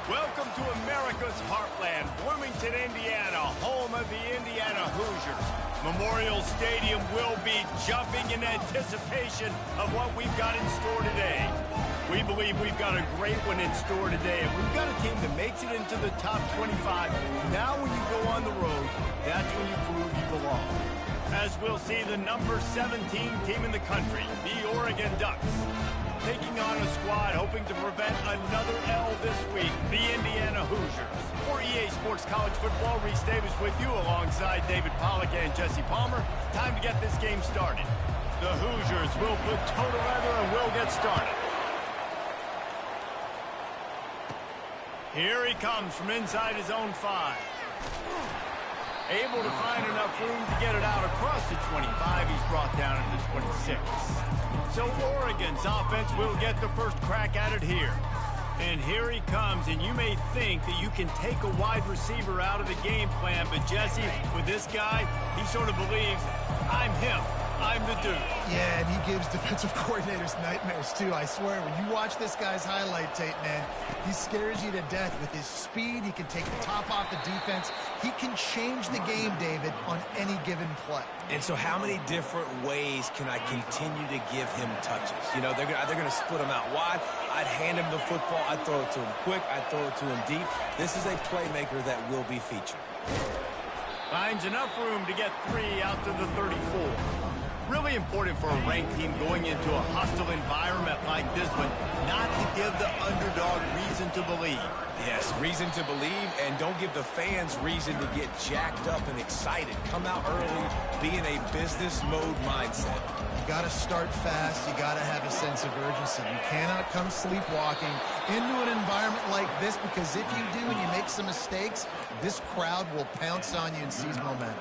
Welcome to America's heartland, Bloomington, Indiana, home of the Indiana Hoosiers. Memorial Stadium will be jumping in anticipation of what we've got in store today. We believe we've got a great one in store today, and we've got a team that makes it into the top 25. Now when you go on the road, that's when you prove you belong. As we'll see the number 17 team in the country, the Oregon Ducks, taking on a squad hoping to prevent another L this week, the Indiana Hoosiers. For EA Sports College Football, Reese Davis with you alongside David Pollack and Jesse Palmer. Time to get this game started. The Hoosiers will put toe to leather and will get started. Here he comes from inside his own 5. Able to find enough room to get it out across the 25. He's brought down at the 26. So Oregon's offense will get the first crack at it here. And here he comes, and you may think that you can take a wide receiver out of the game plan, but Jesse, with this guy, he sort of believes, I'm him. I'm the dude. Yeah, and he gives defensive coordinators nightmares, too. I swear, when you watch this guy's highlight tape, man, he scares you to death with his speed. He can take the top off the defense. He can change the game, David, on any given play. And so how many different ways can I continue to give him touches? You know, they're going to split him out wide. I'd hand him the football. I'd throw it to him quick. I'd throw it to him deep. This is a playmaker that will be featured. Finds enough room to get 3 out to the 34. Really important for a ranked team going into a hostile environment like this one, not to give the underdog reason to believe. Yes, reason to believe, and don't give the fans reason to get jacked up and excited. Come out early, be in a business mode mindset. You got to start fast. You got to have a sense of urgency. You cannot come sleepwalking into an environment like this, because if you do and you make some mistakes, this crowd will pounce on you and seize momentum.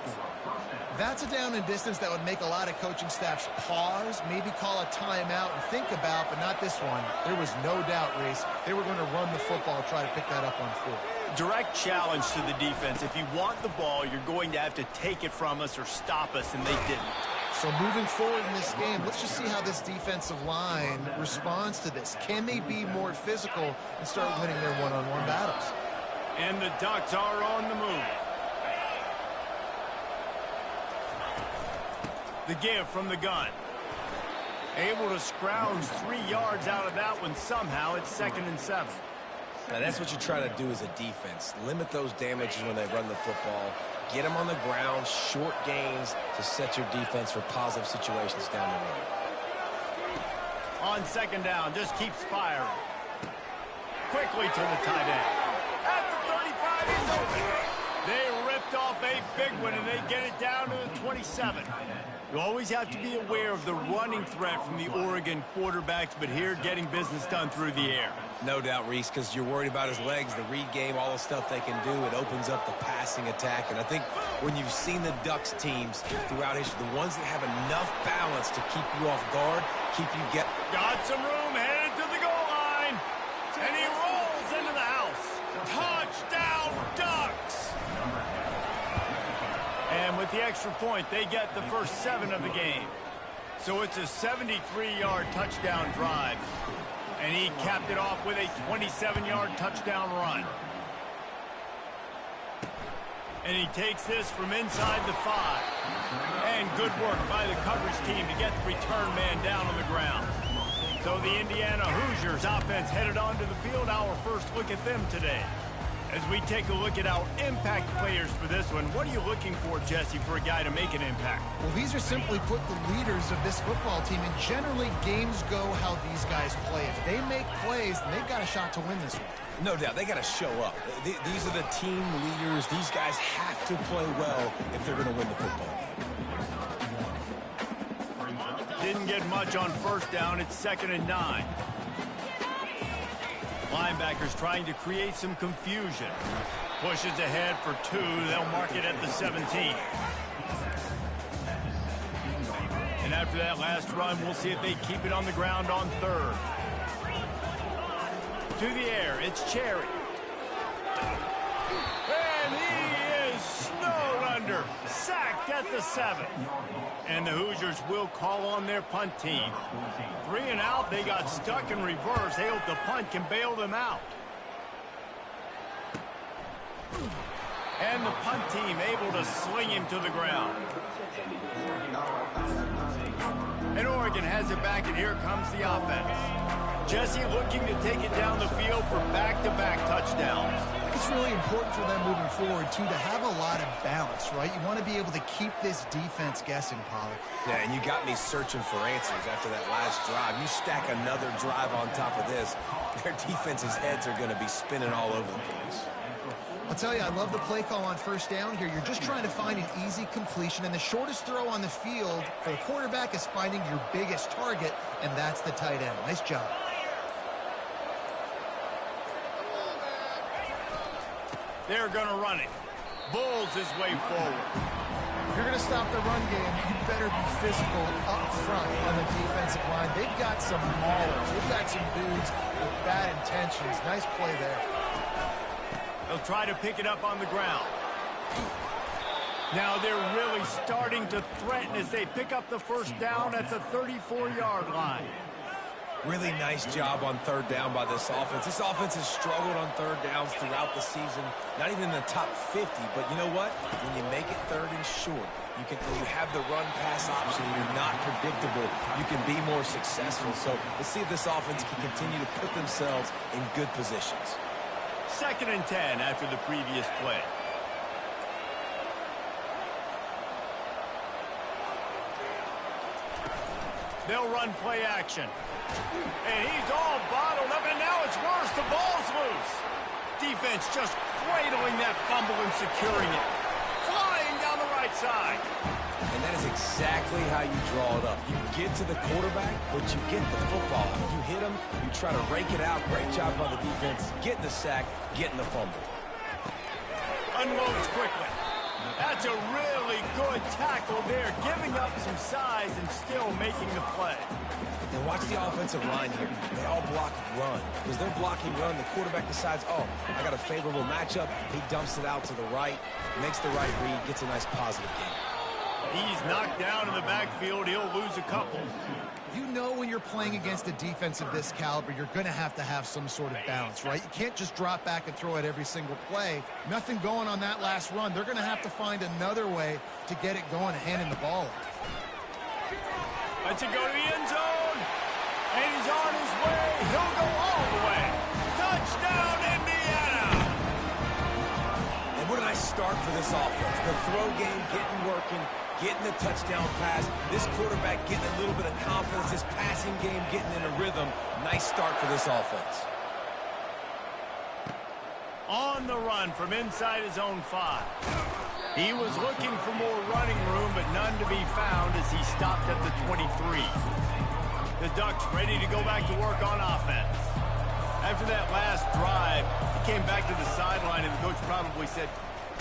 That's a down and distance that would make a lot of coaching staffs pause, maybe call a timeout and think about, but not this one. There was no doubt, Reese, they were going to run the football and try to pick that up on 4. Direct challenge to the defense. If you want the ball, you're going to have to take it from us or stop us, and they didn't. So moving forward in this game, let's just see how this defensive line responds to this. Can they be more physical and start winning their one-on-one battles? And the Ducks are on the move. The give from the gun. Able to scrounge 3 yards out of that one somehow. It's 2nd and 7. Now that's what you try to do as a defense. Limit those damages when they run the football. Get them on the ground, short gains to set your defense for positive situations down the road. On 2nd down, just keeps firing. Quickly to the tight end. At the 35, he's open. They ripped off a big one, and they get it down to the 27. You always have to be aware of the running threat from the Oregon quarterbacks, but here getting business done through the air. No doubt, Reese, because you're worried about his legs, the read game, all the stuff they can do. It opens up the passing attack. And I think when you've seen the Ducks teams throughout history, the ones that have enough balance to keep you off guard, keep you get... Got some room, headed to the goal line. And he rolls into the house. Touchdown, Ducks! And with the extra point, they get the first 7 of the game. So it's a 73-yard touchdown drive. And he capped it off with a 27-yard touchdown run. And he takes this from inside the 5. And good work by the coverage team to get the return man down on the ground. So the Indiana Hoosiers offense headed onto the field. Our first look at them today. As we take a look at our impact players for this one, what are you looking for, Jesse, for a guy to make an impact? Well, these are simply put the leaders of this football team, and generally games go how these guys play. If they make plays, then they've got a shot to win this one. No doubt, they got to show up. These are the team leaders. These guys have to play well if they're going to win the football game. Didn't get much on 1st down. It's 2nd and 9. Linebackers trying to create some confusion. Pushes ahead for 2. They'll mark it at the 17. And after that last run, we'll see if they keep it on the ground on 3rd. To the air, it's Cherry. And he is snowed under. Sacked at the 7. And the Hoosiers will call on their punt team. 3 and out, they got stuck in reverse. They hope the punt can bail them out. And the punt team able to sling him to the ground. And Oregon has it back, and here comes the offense. Jesse looking to take it down the field for back-to-back touchdowns. It's really important for them moving forward, too, to have a lot of balance, right? You want to be able to keep this defense guessing, Pollard. Yeah, and you got me searching for answers after that last drive. You stack another drive on top of this, their defense's heads are going to be spinning all over the place. I'll tell you, I love the play call on first down here. You're just trying to find an easy completion, and the shortest throw on the field for the quarterback is finding your biggest target, and that's the tight end. Nice job. They're going to run it. Bulls his way forward. If you're going to stop the run game, you better be physical up front on the defensive line. They've got some maulers. They've got some dudes with bad intentions. Nice play there. They'll try to pick it up on the ground. Now they're really starting to threaten as they pick up the first down at the 34-yard line. Really nice job on third down by this offense. This offense has struggled on third downs throughout the season. Not even in the top 50, but you know what? When you make it third and short, when you have the run-pass option, you're not predictable. You can be more successful. So let's see if this offense can continue to put themselves in good positions. 2nd and 10 after the previous play. They'll run play action. And he's all bottled up, and now it's worse. The ball's loose. Defense just cradling that fumble and securing it. Flying down the right side. And that is exactly how you draw it up. You get to the quarterback, but you get the football. You hit him, you try to rake it out. Great job by the defense. Getting the sack, getting the fumble. Unloads quickly. That's a really good tackle there, giving up some size and still making the play. And watch the offensive line here. They all block run. Because they're blocking run, the quarterback decides, oh, I got a favorable matchup. He dumps it out to the right, makes the right read, gets a nice positive game. He's knocked down in the backfield. He'll lose a couple. You know when you're playing against a defense of this caliber, you're going to have some sort of balance, right? You can't just drop back and throw it every single play. Nothing going on that last run. They're going to have to find another way to get it going and handing the ball. Lets it go to the end zone. And he's on his way. He'll go all the way. Touchdown, Indiana! And what a nice start for this offense. The throw game working, getting the touchdown pass. This quarterback getting a little bit of confidence. This passing game getting in a rhythm. Nice start for this offense. On the run from inside his own 5. He was looking for more running room, but none to be found as he stopped at the 23. The Ducks ready to go back to work on offense. After that last drive, he came back to the sideline, and the coach probably said,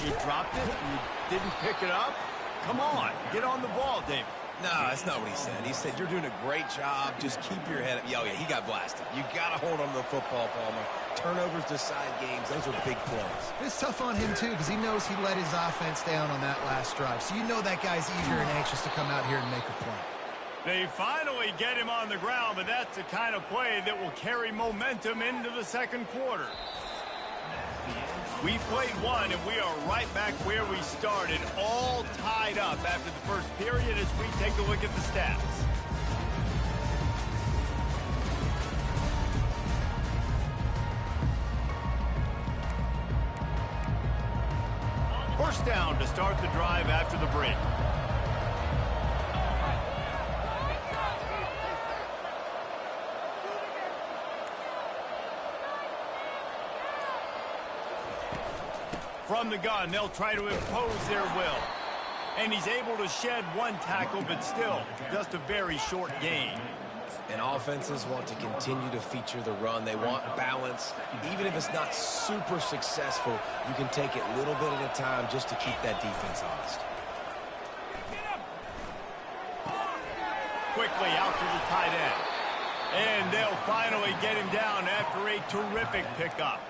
"You dropped it? You didn't pick it up? Come on, get on the ball, David." No, that's not what he said. He said, you're doing a great job. Just keep your head up. Oh, yeah, he got blasted. You got to hold on to the football, Palmer. Turnovers decide games. Those are big plays. It's tough on him, too, because he knows he let his offense down on that last drive. So you know that guy's eager and anxious to come out here and make a play. They finally get him on the ground, but that's the kind of play that will carry momentum into the second quarter. We played one, and we are right back where we started, all tied up after the first period as we take a look at the stats. First down to start the drive after the break. From the gun, they'll try to impose their will. And he's able to shed one tackle, but still, just a very short gain. And offenses want to continue to feature the run. They want balance. Even if it's not super successful, you can take it little bit at a time just to keep that defense honest. Quickly out to the tight end. And they'll finally get him down after a terrific pickup.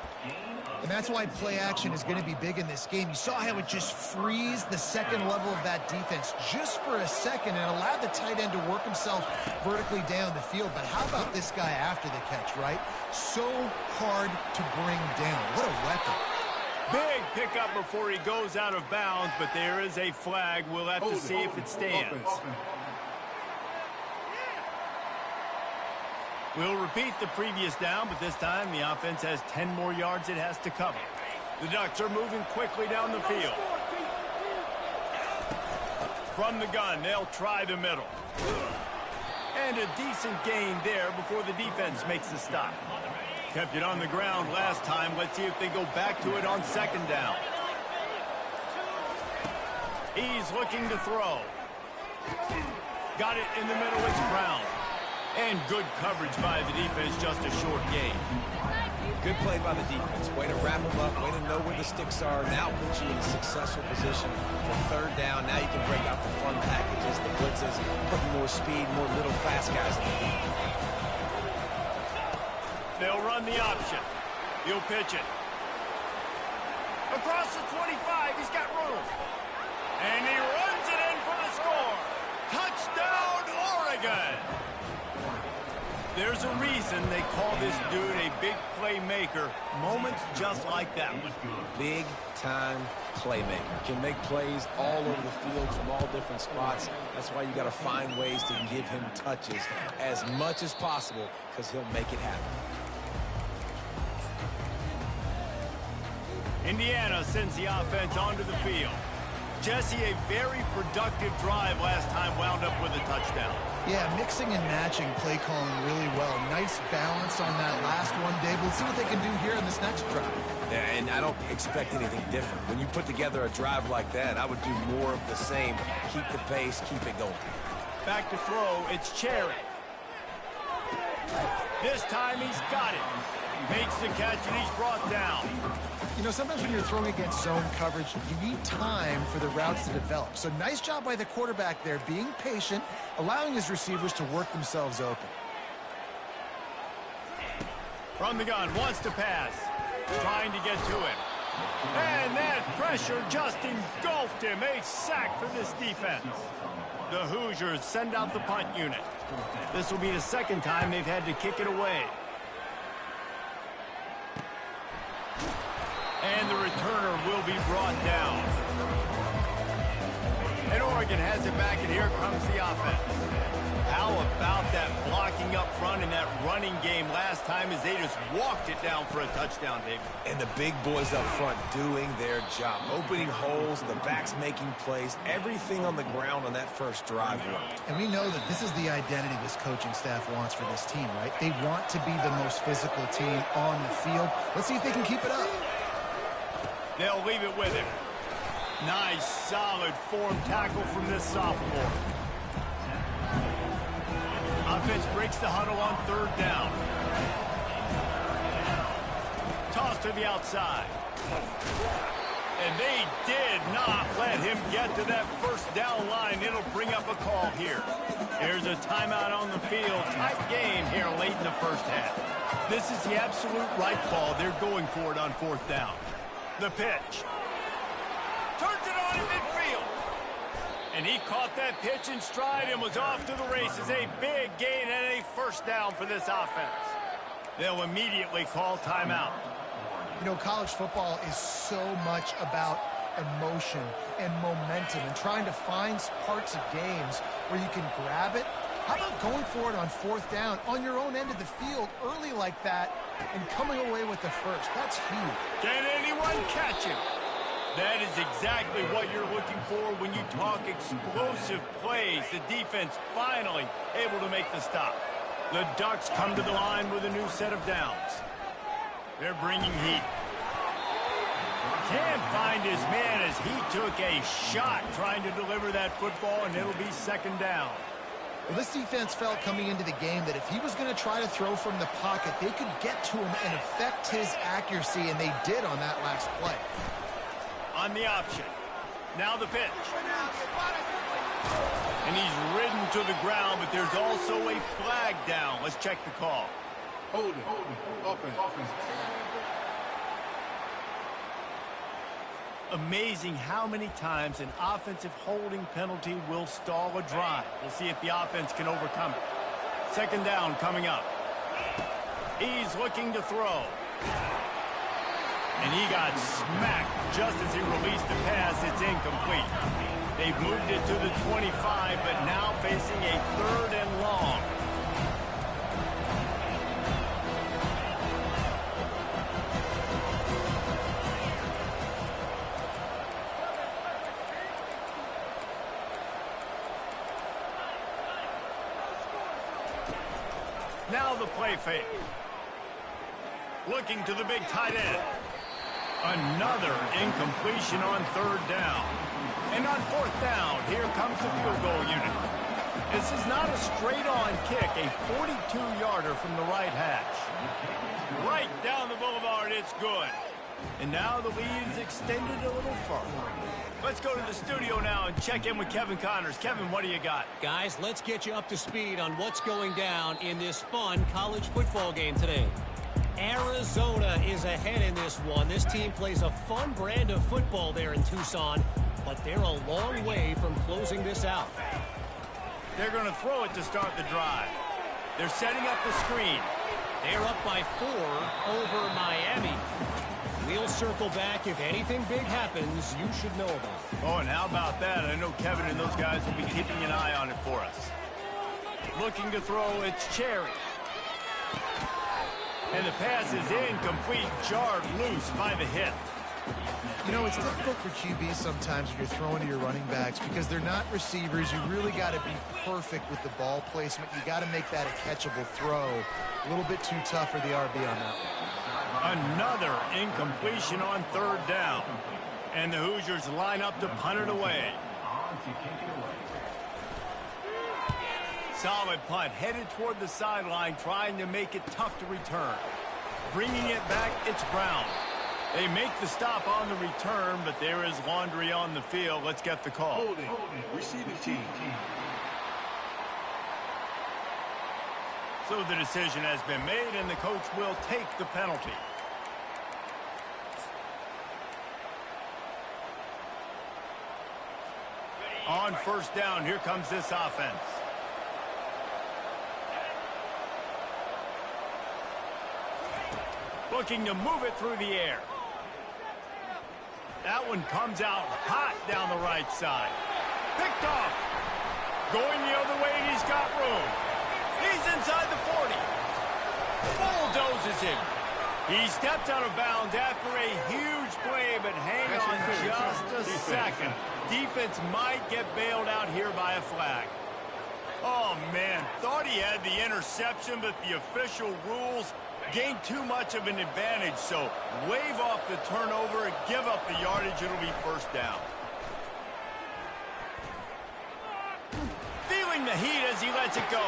And that's why play action is going to be big in this game. You saw how it just frees the second level of that defense just for a second and allowed the tight end to work himself vertically down the field. But how about this guy after the catch, right? So hard to bring down. What a weapon. Big pick up before he goes out of bounds, but there is a flag. We'll have to see if it stands. We'll repeat the previous down, but this time the offense has 10 more yards it has to cover. The Ducks are moving quickly down the field. From the gun, they'll try the middle. And a decent gain there before the defense makes the stop. Kept it on the ground last time. Let's see if they go back to it on second down. He's looking to throw. Got it in the middle. It's Brown. And good coverage by the defense, just a short gain. Good play by the defense. Way to wrap them up. Way to know where the sticks are. Now put you in a successful position for third down. Now you can break out the fun packages, the blitzes, put more speed, more little fast guys in the field. They'll run the option. He'll pitch it. Across the 25, he's got room. And he runs it in for the score. Touchdown, Oregon! There's a reason they call this dude a big playmaker. Moments just like that one. Big-time playmaker. Can make plays all over the field from all different spots. That's why you got to find ways to give him touches as much as possible, because he'll make it happen. Indiana sends the offense onto the field. Jesse, a very productive drive last time, wound up with a touchdown. Yeah, mixing and matching play calling really well. Nice balance on that last one, Dave. Let's see what they can do here in this next drive. Yeah, and I don't expect anything different. When you put together a drive like that, I would do more of the same. Keep the pace, keep it going. Back to throw, it's Cherry. This time he's got it. Makes the catch and he's brought down. You know, sometimes when you're throwing against zone coverage, you need time for the routes to develop. So nice job by the quarterback there, being patient, allowing his receivers to work themselves open. From the gun, wants to pass. Trying to get to him. And that pressure just engulfed him. A sack for this defense. The Hoosiers send out the punt unit. This will be the second time they've had to kick it away. And the returner will be brought down. And Oregon has it back, and here comes the offense. How about that blocking up front in that running game last time as they just walked it down for a touchdown, David? And the big boys up front doing their job. Opening holes, the backs making plays, everything on the ground on that first drive worked. And we know that this is the identity this coaching staff wants for this team, right? They want to be the most physical team on the field. Let's see if they can keep it up. They'll leave it with him. Nice, solid form tackle from this sophomore. Offense breaks the huddle on third down. Toss to the outside. And they did not let him get to that first down line. It'll bring up a call here. Here's a timeout on the field. Tight game here late in the first half. This is the absolute right call. They're going for it on fourth down. The pitch. Turns it on in midfield. And he caught that pitch in stride and was off to the races. A big gain and a first down for this offense. They'll immediately call timeout. You know, college football is so much about emotion and momentum and trying to find parts of games where you can grab it. How about going for it on fourth down on your own end of the field early like that and coming away with the first? That's huge. Can anyone catch him? That is exactly what you're looking for when you talk explosive plays. The defense finally able to make the stop. The Ducks come to the line with a new set of downs. They're bringing heat. Can't find his man as he took a shot trying to deliver that football, and it'll be second down. Well, this defense felt coming into the game that if he was going to try to throw from the pocket, they could get to him and affect his accuracy, and they did on that last play. On the option. Now the pitch. And he's ridden to the ground, but there's also a flag down. Let's check the call. Hold it. Offense. Amazing how many times an offensive holding penalty will stall a drive. We'll see if the offense can overcome it. Second down coming up. He's looking to throw. And he got smacked just as he released the pass. It's incomplete. They've moved it to the 25, but now facing a 3rd and long. Now the play fake. Looking to the big tight end. Another incompletion on 3rd down. And on 4th down, here comes the field goal unit. This is not a straight-on kick, a 42-yarder from the right hash. Right down the boulevard, it's good. And now the lead's extended a little further. Let's go to the studio now and check in with Kevin Connors. Kevin, what do you got? Guys, let's get you up to speed on what's going down in this fun college football game today. Arizona is ahead in this one. This team plays a fun brand of football there in Tucson, but they're a long way from closing this out. They're going to throw it to start the drive. They're setting up the screen. They're up by 4 over Miami. We'll circle back. If anything big happens, you should know about it. Oh, and how about that? I know Kevin and those guys will be keeping an eye on it for us. Looking to throw, it's Cherry. And the pass is incomplete, jarred loose by the hit. You know, it's difficult for QBs sometimes when you're throwing to your running backs because they're not receivers. You really got to be perfect with the ball placement. You got to make that a catchable throw. A little bit too tough for the RB on that one. Another incompletion on 3rd down. And the Hoosiers line up to punt it away. Solid punt, headed toward the sideline, trying to make it tough to return. Bringing it back, it's Brown. They make the stop on the return, but there is laundry on the field. Let's get the call. Holding. Receiving team. So the decision has been made, and the coach will take the penalty. On 1st down, here comes this offense. Looking to move it through the air. That one comes out hot down the right side. Picked off. Going the other way, and he's got room. He's inside the 40. Bulldozes him. He stepped out of bounds after a huge play, but hang on just a second. Defense might get bailed out here by a flag. Oh, man. Thought he had the interception, but the official rules gained too much of an advantage, so wave off the turnover and give up the yardage. It'll be 1st down. Feeling the heat as he lets it go.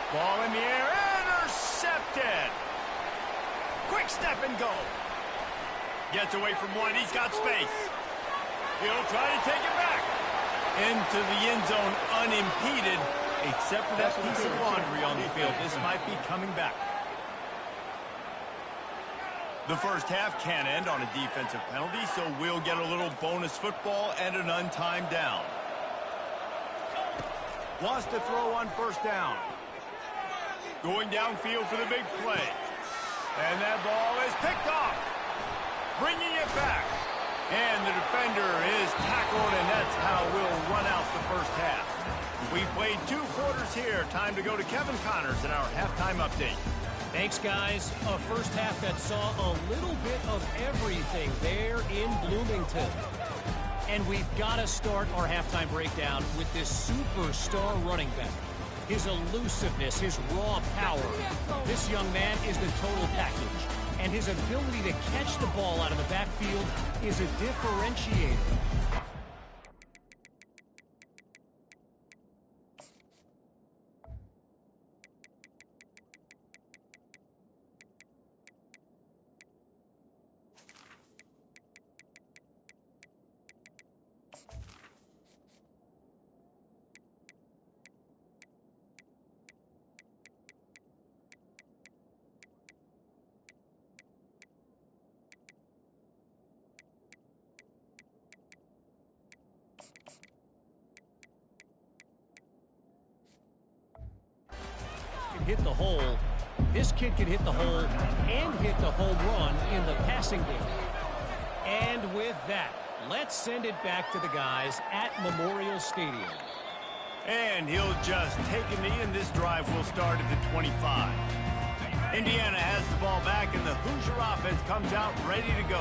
Ball in the air, intercepted. Quick step and go. Gets away from one, he's got space. He'll try to take it back. Into the end zone unimpeded, except for that piece of laundry on the field. This might be coming back. The first half can end on a defensive penalty, so we'll get a little bonus football and an untimed down. Lost the throw on 1st down. Going downfield for the big play. And that ball is picked off. Bringing it back. And the defender is tackled, and that's how we'll run out the 1st half. We played 2 quarters here. Time to go to Kevin Connors in our halftime update. Thanks, guys. A 1st half that saw a little bit of everything there in Bloomington. And we've got to start our halftime breakdown with this superstar running back. His elusiveness, his raw power. This young man is the total package. And his ability to catch the ball out of the backfield is a differentiator. Hit the hole. This kid can hit the hole and hit the home run in the passing game. And with that, let's send it back to the guys at Memorial Stadium. And he'll just take a knee, and this drive will start at the 25. Indiana has the ball back, and the Hoosier offense comes out ready to go.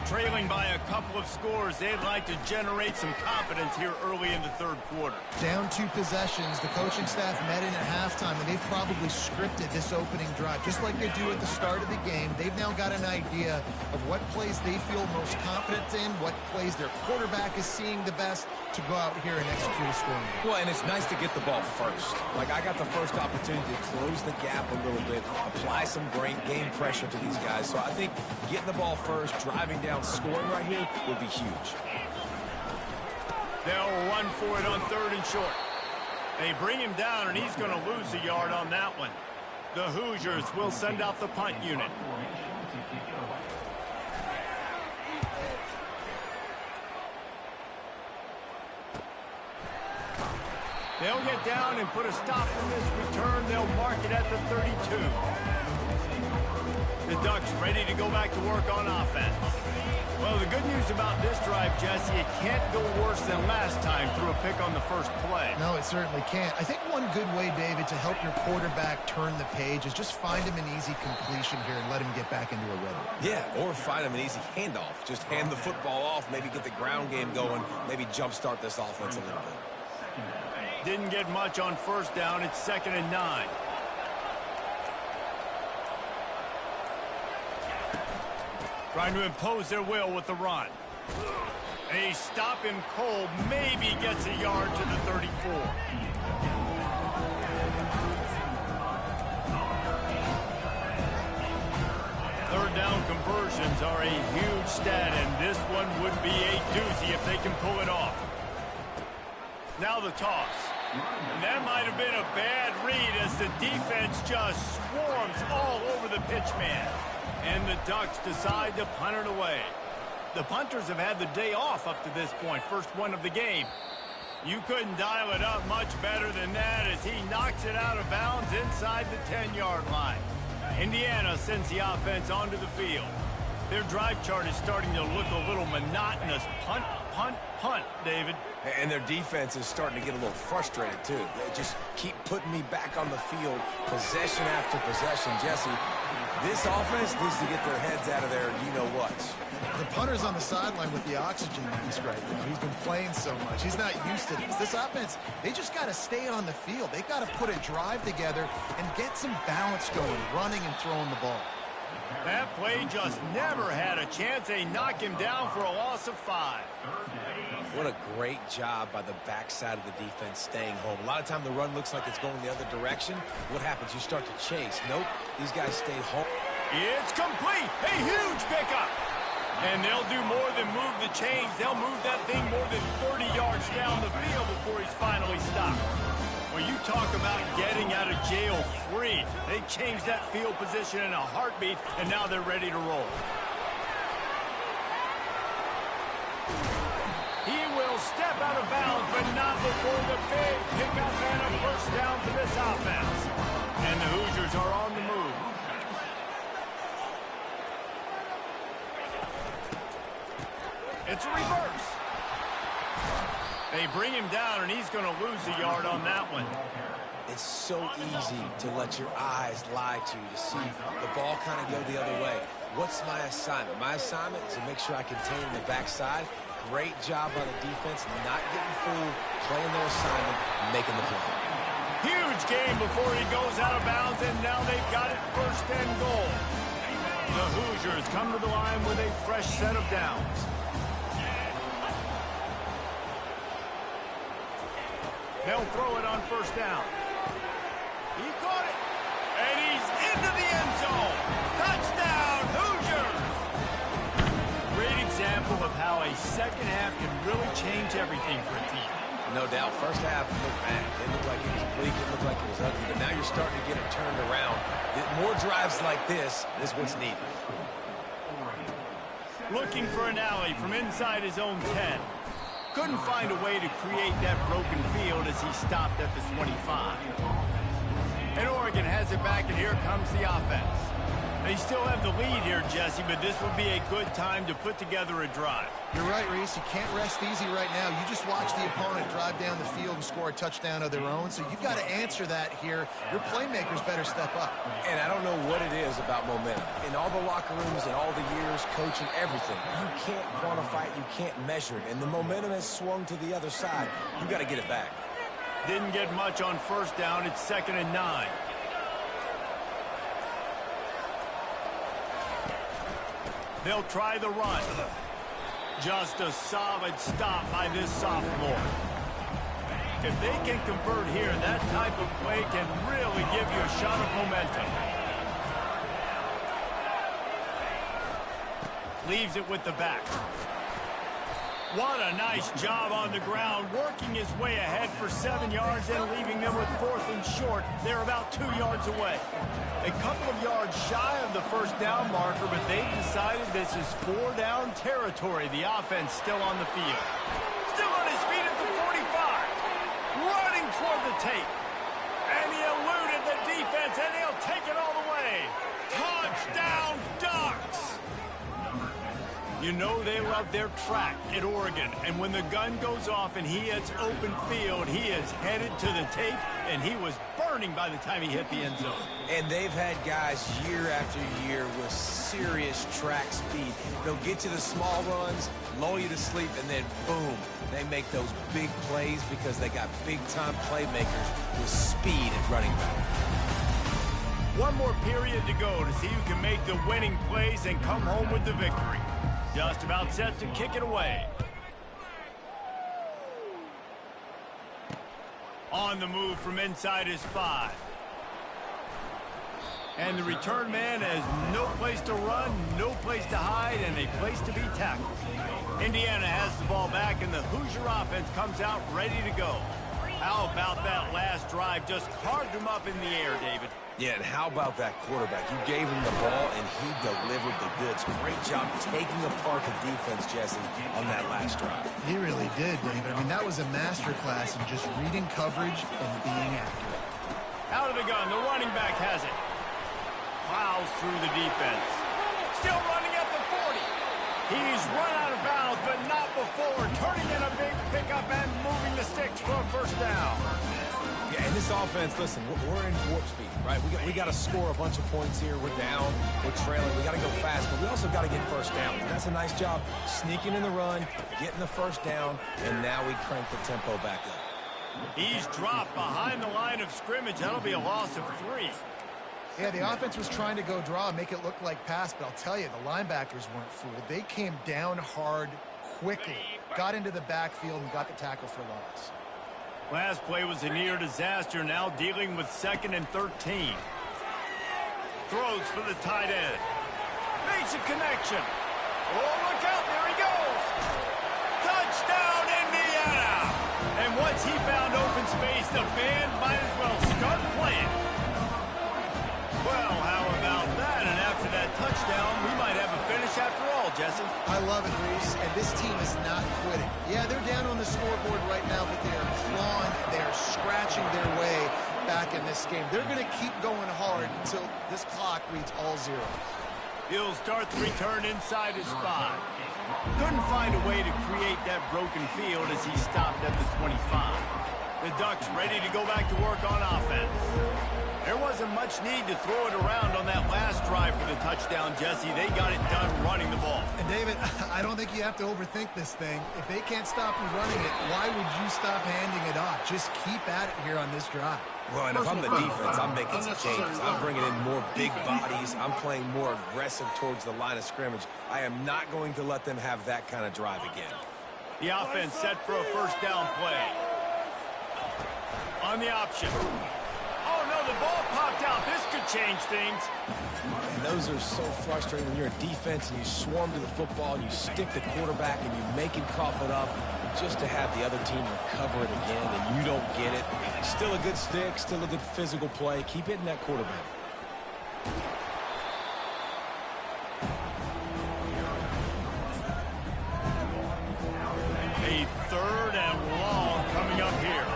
Trailing by a couple of scores, they'd like to generate some confidence here early in the third quarter. Down 2 possessions, the coaching staff met in at halftime, and they've probably scripted this opening drive. Just like they do at the start of the game, they've now got an idea of what plays they feel most confident in, what plays their quarterback is seeing the best to go out here and execute a scoring. Well, and it's nice to get the ball first. Like, I got the first opportunity to close the gap a little bit, apply some game pressure to these guys. So I think getting the ball first, driving down, scoring right here would be huge. They'll run for it on 3rd and short. They bring him down, and he's going to lose a yard on that one. The Hoosiers will send out the punt unit. They'll get down and put a stop on this return. They'll mark it at the 32. The Ducks ready to go back to work on offense. Well, the good news about this drive, Jesse, it can't go worse than last time through a pick on the first play. No, it certainly can't. I think one good way, David, to help your quarterback turn the page is just find him an easy completion here and let him get back into a rhythm. Yeah, or find him an easy handoff. Just hand the football off, maybe get the ground game going, maybe jumpstart this offense a little bit. Didn't get much on first down. It's 2nd and 9. Trying to impose their will with the run. They stop him cold. Maybe gets a yard to the 34. Third down conversions are a huge stat, and this one would be a doozy if they can pull it off. Now the toss. And that might have been a bad read as the defense just swarms all over the pitch man. And the Ducks decide to punt it away. The punters have had the day off up to this point, first one of the game. You couldn't dial it up much better than that as he knocks it out of bounds inside the 10-yard line. Indiana sends the offense onto the field. Their drive chart is starting to look a little monotonous. Punt, punt, punt, David. And their defense is starting to get a little frustrated, too. They just keep putting me back on the field, possession after possession. Jesse, this offense needs to get their heads out of their you-know-what. The punter's on the sideline with the oxygen mask right now. He's been playing so much. He's not used to this. This offense, they just got to stay on the field. They got to put a drive together and get some balance going, running and throwing the ball. That play just never had a chance. They knock him down for a loss of 5. What a great job by the backside of the defense staying home. A lot of time the run looks like it's going the other direction. What happens? You start to chase. Nope, these guys stay home. It's complete. A huge pickup. And they'll do more than move the chains. They'll move that thing more than 30 yards down the field before he's finally stopped. Well, you talk about getting out of jail free. They changed that field position in a heartbeat, and now they're ready to roll. He will step out of bounds, but not before the big pickup and a first down for this offense. And the Hoosiers are on the move. It's a reverse. They bring him down, and he's going to lose a yard on that one. It's so easy to let your eyes lie to you, to see the ball kind of go the other way. What's my assignment? My assignment is to make sure I contain the backside. Great job on the defense, not getting fooled, playing their assignment, making the play. Huge game before he goes out of bounds, and now they've got it 1st and goal. The Hoosiers come to the line with a fresh set of downs. They'll throw it on 1st down. He caught it, and he's into the end zone. Touchdown, Hoosiers! Great example of how a second half can really change everything for a team. No doubt. First half looked bad. It looked like it was bleak. It looked like it was ugly. But now you're starting to get it turned around. More drives like this is what's needed. Looking for an alley from inside his own 10. Couldn't find a way to create that broken field as he stopped at the 25. And Oregon has it back, and here comes the offense. They still have the lead here, Jesse, but this would be a good time to put together a drive. You're right, Reese. You can't rest easy right now. You just watch the opponent drive down the field and score a touchdown of their own, so you've got to answer that here. Your playmakers better step up. And I don't know what it is about momentum. In all the locker rooms and all the years, coaching, everything, you can't quantify it, you can't measure it, and the momentum has swung to the other side. You got to get it back. Didn't get much on first down. It's 2nd and 9. They'll try the run. Just a solid stop by this sophomore. If they can convert here, that type of play can really give you a shot of momentum. Leaves it with the back. What a nice job on the ground, working his way ahead for 7 yards and leaving them with 4th and short. They're about 2 yards away. A couple of yards shy of the first down marker, but they've decided this is 4-down territory. The offense still on the field. Still on his feet at the 45. Running toward the tape. And he eluded the defense, and he'll take it all the way. Touchdown, Ducks! You know they love their track at Oregon, and when the gun goes off and he hits open field, he is headed to the tape, and he was burning by the time he hit the end zone. And they've had guys year after year with serious track speed. They'll get you the small runs, lull you to sleep, and then boom, they make those big plays because they got big-time playmakers with speed at running back. One more period to go to see who can make the winning plays and come home with the victory. Just about set to kick it away. On the move from inside his 5. And the return man has no place to run, no place to hide, and a place to be tackled. Indiana has the ball back, and the Hoosier offense comes out ready to go. How about that last drive? Just carved him up in the air, David. Yeah, and how about that quarterback? You gave him the ball, and he delivered the goods. Great job taking apart the defense, Jesse, on that last drive. He really did, David. I mean, that was a masterclass in just reading coverage and being accurate. Out of the gun, the running back has it. Plows through the defense. Still running at the 40. He's run out of bounds, but not before. Turning in a big pickup and moving the sticks for a first down. Yeah, and this offense, listen, we're in warp speed, right? We got to score a bunch of points here. We're down. We're trailing. We got to go fast, but we also got to get first down. And that's a nice job sneaking in the run, getting the first down, and now we crank the tempo back up. He's dropped behind the line of scrimmage. That'll be a loss of 3. Yeah, the offense was trying to go draw, make it look like pass, but I'll tell you, the linebackers weren't fooled. They came down hard quickly, got into the backfield, and got the tackle for loss. Last play was a near disaster, now dealing with 2nd and 13. Throws for the tight end. Makes a connection. Oh, look out, there he goes. Touchdown, Indiana. And once he found open space, the band might as well start playing. Well, how about that? And after that touchdown, we might have a finish after all, Jesse. I love it, Reese, and this team is not quitting. Yeah, they're down on the scoreboard right now, but they are clawing, they are scratching their way back in this game. They're going to keep going hard until this clock reads all zeros. He'll start the return inside his 5. Couldn't find a way to create that broken field as he stopped at the 25. The Ducks ready to go back to work on offense. There wasn't much need to throw it around on that last drive for the touchdown, Jesse. They got it done running the ball. And, David, I don't think you have to overthink this thing. If they can't stop you running it, why would you stop handing it off? Just keep at it here on this drive. Well, and if I'm the defense, I'm making some changes. I'm bringing in more big bodies. I'm playing more aggressive towards the line of scrimmage. I am not going to let them have that kind of drive again. The offense set for a first down play. On the option. Oh, no, the ball popped out. This could change things. And those are so frustrating when you're a defense and you swarm to the football and you stick the quarterback and you make him cough it up just to have the other team recover it again and you don't get it. Still a good stick, still a good physical play. Keep hitting that quarterback. A 3rd and long coming up here.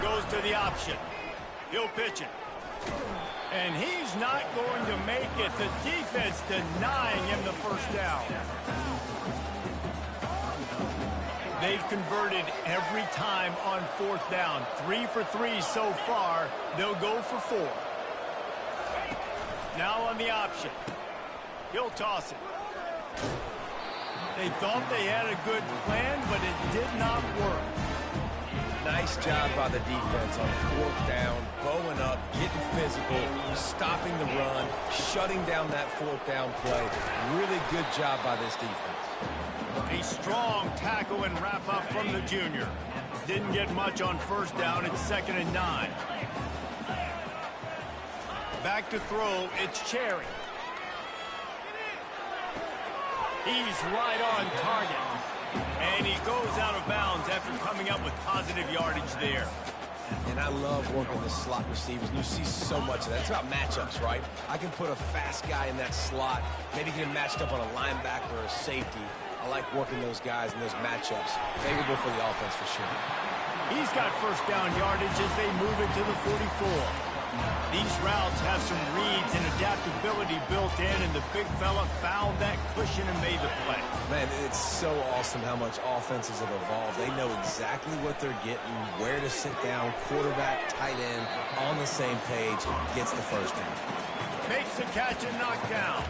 Goes to the option. He'll pitch it. And he's not going to make it. The defense denying him the first down. They've converted every time on fourth down. 3 for 3 so far. They'll go for 4. Now on the option. He'll toss it. They thought they had a good plan, but it did not work. Nice job by the defense on fourth down, bowing up, getting physical, stopping the run, shutting down that fourth down play. Really good job by this defense. A strong tackle and wrap up from the junior. Didn't get much on first down. It's 2nd and 9. Back to throw. It's Cherry. He's right on target. And he goes out of bounds after coming up with positive yardage there. And I love working the slot receivers. And you see so much of that. It's about matchups, right? I can put a fast guy in that slot, maybe get him matched up on a linebacker or a safety. I like working those guys in those matchups. Favorable for the offense for sure. He's got first down yardage as they move it to the 44. These routes have some reads and adaptability built in, and the big fella found that cushion and made the play. Man, it's so awesome how much offenses have evolved. They know exactly what they're getting, where to sit down, quarterback, tight end, on the same page, gets the first down. Makes the catch and knock down.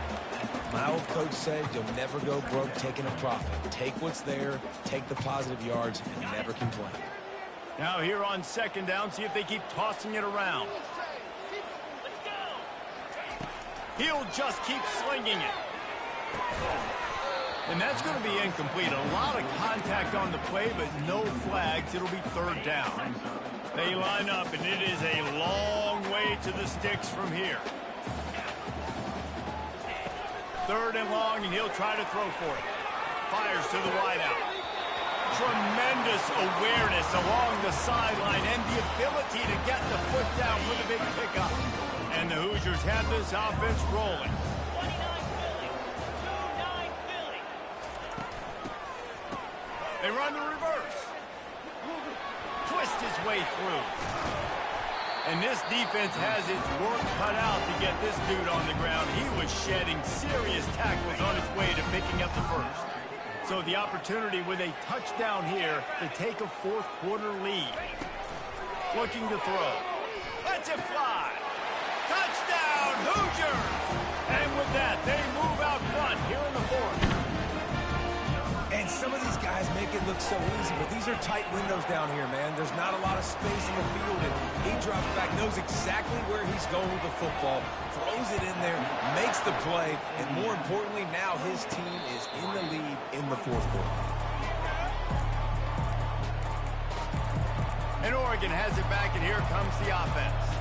My old coach said you'll never go broke taking a profit. Take what's there, take the positive yards, and never complain. Now here on 2nd down, see if they keep tossing it around. He'll just keep slinging it. And that's going to be incomplete. A lot of contact on the play, but no flags. It'll be 3rd down. They line up, and it is a long way to the sticks from here. 3rd and long, and he'll try to throw for it. Fires to the wideout. Tremendous awareness along the sideline and the ability to get the foot down for the big pickup. And the Hoosiers have this offense rolling. They run the reverse. Twist his way through. And this defense has its work cut out to get this dude on the ground. He was shedding serious tackles on his way to picking up the first. So the opportunity with a touchdown here to take a fourth-quarter lead. Looking to throw. Lets it fly. Touchdown, Hoosiers! And with that, they move out front here in the 4th. And some of these guys make it look so easy, but these are tight windows down here, man. There's not a lot of space in the field, and he drops back, knows exactly where he's going with the football, throws it in there, makes the play, and more importantly, now his team is in the lead in the 4th quarter. And Oregon has it back, and here comes the offense.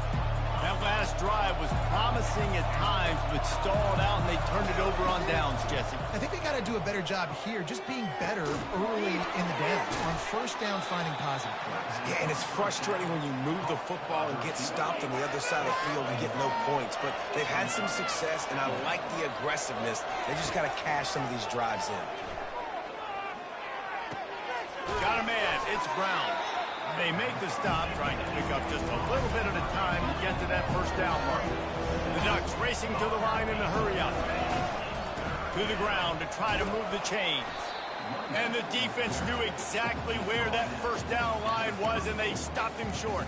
That last drive was promising at times, but stalled out, and they turned it over on downs, Jesse. I think they got to do a better job here, just being better early in the downs. On first down, finding positive plays. Yeah, and it's frustrating when you move the football and get stopped on the other side of the field and get no points. But they've had some success, and I like the aggressiveness. They just got to cash some of these drives in. Got a man. It's Brown. They make the stop, trying to pick up just a little bit at a time to get to that first down mark. The Ducks racing to the line in a hurry-up. To the ground to try to move the chains. And the defense knew exactly where that first down line was, and they stopped him short.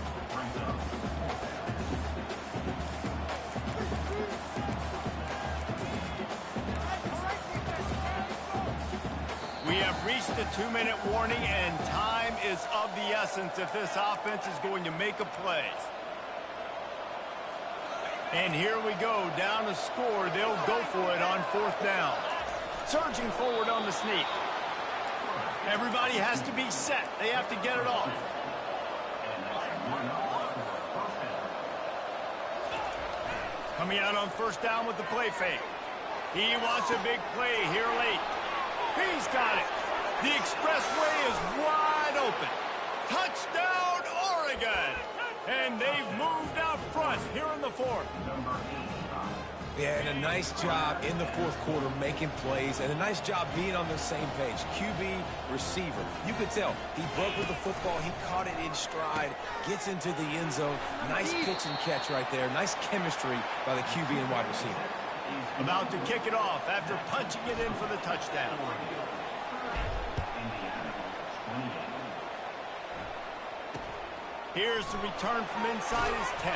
We have reached the 2-minute warning, and time is of the essence if this offense is going to make a play. And here we go, down a score. They'll go for it on 4th down. Surging forward on the sneak. Everybody has to be set. They have to get it off. Coming out on first down with the play fake. He wants a big play here late. He's got it. The expressway is wide open. Touchdown, Oregon! And they've moved out front here in the 4th. Yeah, and a nice job in the fourth quarter making plays, and a nice job being on the same page. QB, receiver. You could tell he broke with the football. He caught it in stride, gets into the end zone. Nice pitch and catch right there. Nice chemistry by the QB and wide receiver. About to kick it off after punching it in for the touchdown. Here's the return from inside his 10.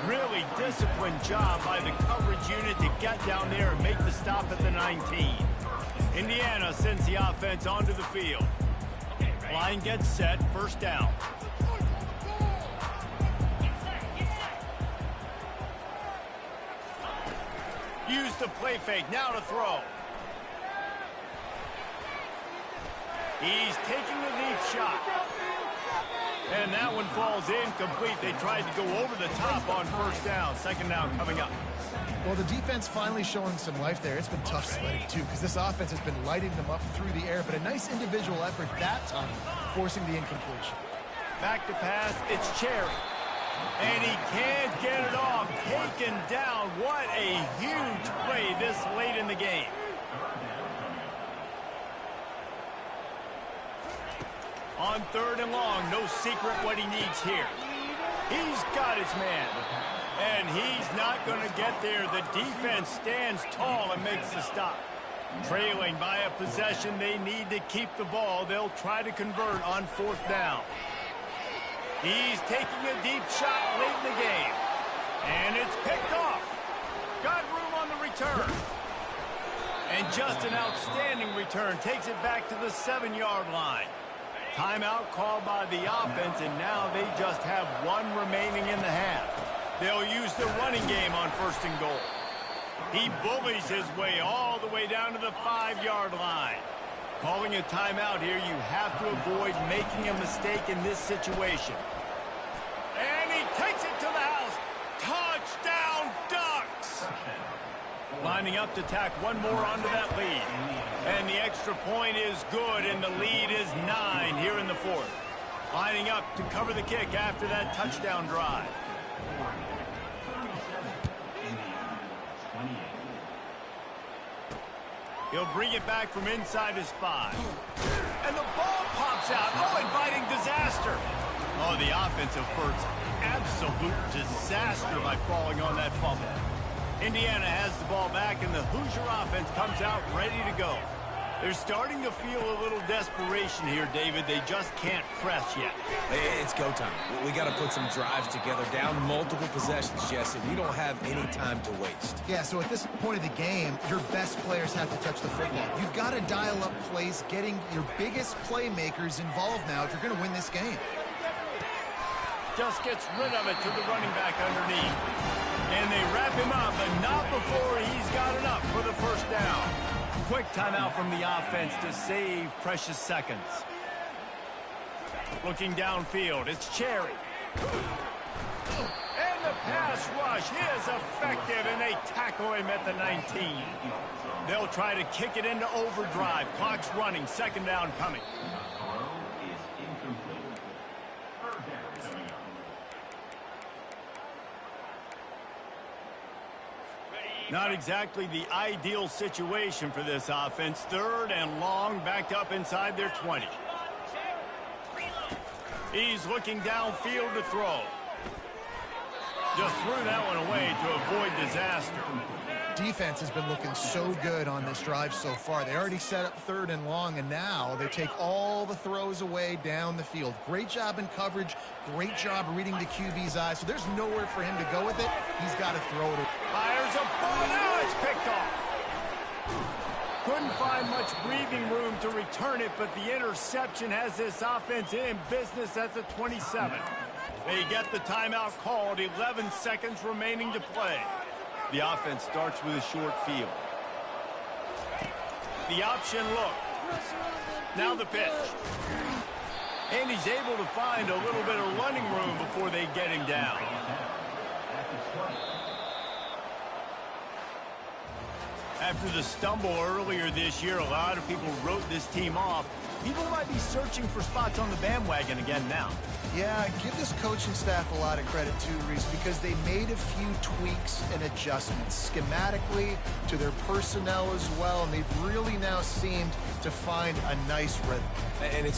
Really disciplined job by the coverage unit to get down there and make the stop at the 19. Indiana sends the offense onto the field. Line gets set, first down. Use the play fake, now to throw. He's taking the deep shot. And that one falls incomplete. They tried to go over the top on first down. Second down coming up. Well, the defense finally showing some life there. It's been tough sledding, too, because this offense has been lighting them up through the air. But a nice individual effort that time, forcing the incompletion. Back to pass, it's Cherry. And he can't get it off. Taken down. What a huge play this late in the game. On third and long, no secret what he needs here. He's got his man. And he's not going to get there. The defense stands tall and makes the stop. Trailing by a possession, they need to keep the ball. They'll try to convert on fourth down. He's taking a deep shot late in the game. And it's picked off. Got room on the return. And just an outstanding return. Takes it back to the 7-yard line. Timeout called by the offense, and now they just have one remaining in the half. They'll use the running game on first and goal. He bullies his way all the way down to the 5-yard line. Calling a timeout here, you have to avoid making a mistake in this situation. And he takes it to the house. Touchdown, Ducks! Lining up to tack one more onto that lead. And the extra point is good, and the lead is 9 here in the fourth. Lining up to cover the kick after that touchdown drive. He'll bring it back from inside his 5. And the ball pops out. Oh, inviting disaster. Oh, the offense averts absolute disaster by falling on that fumble. Indiana has the ball back, and the Hoosier offense comes out ready to go. They're starting to feel a little desperation here, David. They just can't press yet. It's go time. We got to put some drives together, down multiple possessions, Jesse. We don't have any time to waste. Yeah, so at this point of the game, your best players have to touch the football. You've got to dial up plays, getting your biggest playmakers involved now if you're going to win this game. Just gets rid of it to the running back underneath. And they wrap him up, but not before he's got enough for the first down. Quick timeout from the offense to save precious seconds. Looking downfield, it's Cherry. And the pass rush is effective, and they tackle him at the 19. They'll try to kick it into overdrive. Clock's running, second down coming. Not exactly the ideal situation for this offense. Third and long, backed up inside their 20. He's looking downfield to throw. Just threw that one away to avoid disaster. Defense has been looking so good on this drive so far. They already set up third and long, and now they take all the throws away down the field. Great job in coverage. Great job reading the QB's eyes. So there's nowhere for him to go with it. He's got to throw it. Fires a bullet. Now it's picked off. Couldn't find much breathing room to return it, but the interception has this offense in business at the 27. They get the timeout called. 11 seconds remaining to play. The offense starts with a short field. The option look. Now the pitch. And he's able to find a little bit of running room before they get him down. After the stumble earlier this year, a lot of people wrote this team off. People might be searching for spots on the bandwagon again now. Yeah, give this coaching staff a lot of credit too, Reese, because they made a few tweaks and adjustments schematically to their personnel as well, and they've really now seemed to find a nice rhythm. And it's